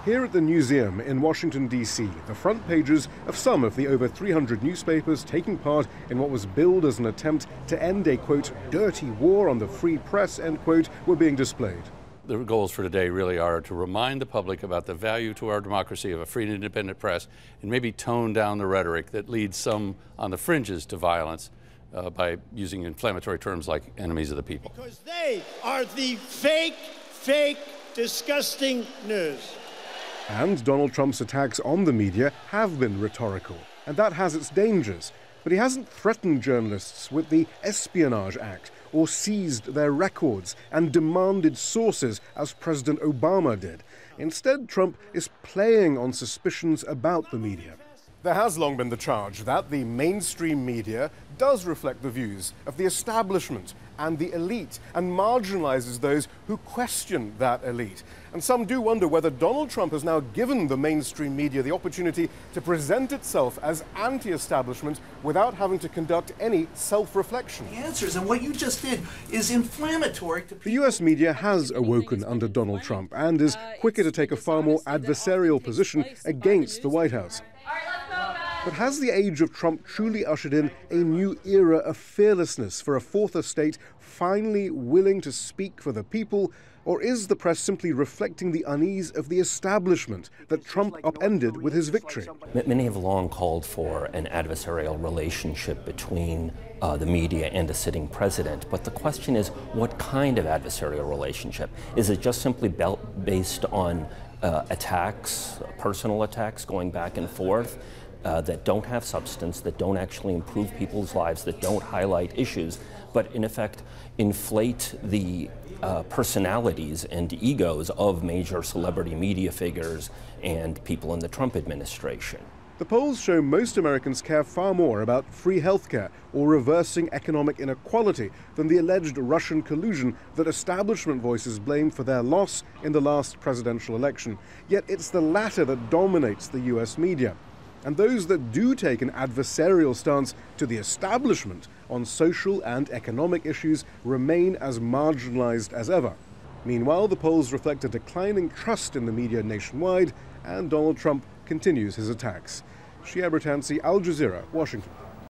Here at the museum in Washington, D.C., the front pages of some of the over 300 newspapers taking part in what was billed as an attempt to end a, quote, dirty war on the free press, end quote, were being displayed. The goals for today really are to remind the public about the value to our democracy of a free and independent press, and maybe tone down the rhetoric that leads some on the fringes to violence by using inflammatory terms like enemies of the people. Because they are the fake, disgusting news. And Donald Trump's attacks on the media have been rhetorical, and that has its dangers. But he hasn't threatened journalists with the Espionage Act or seized their records and demanded sources as President Obama did. Instead, Trump is playing on suspicions about the media. There has long been the charge that the mainstream media does reflect the views of the establishment and the elite and marginalizes those who question that elite. And some do wonder whether Donald Trump has now given the mainstream media the opportunity to present itself as anti-establishment without having to conduct any self-reflection. The answers and what you just did is inflammatory to people. The US media has awoken under Donald Trump and is quicker to take a far more adversarial position against the White House. But has the age of Trump truly ushered in a new era of fearlessness for a fourth estate finally willing to speak for the people? Or is the press simply reflecting the unease of the establishment that Trump upended with his victory? Many have long called for an adversarial relationship between the media and a sitting president. But the question is, what kind of adversarial relationship? Is it just simply based on attacks, personal attacks going back and forth? That don't have substance, that don't actually improve people's lives, that don't highlight issues, but in effect inflate the personalities and egos of major celebrity media figures and people in the Trump administration. The polls show most Americans care far more about free healthcare or reversing economic inequality than the alleged Russian collusion that establishment voices blame for their loss in the last presidential election. Yet it's the latter that dominates the US media. And those that do take an adversarial stance to the establishment on social and economic issues remain as marginalized as ever. Meanwhile, the polls reflect a declining trust in the media nationwide, and Donald Trump continues his attacks. Shihab, Rattansi, Al Jazeera, Washington.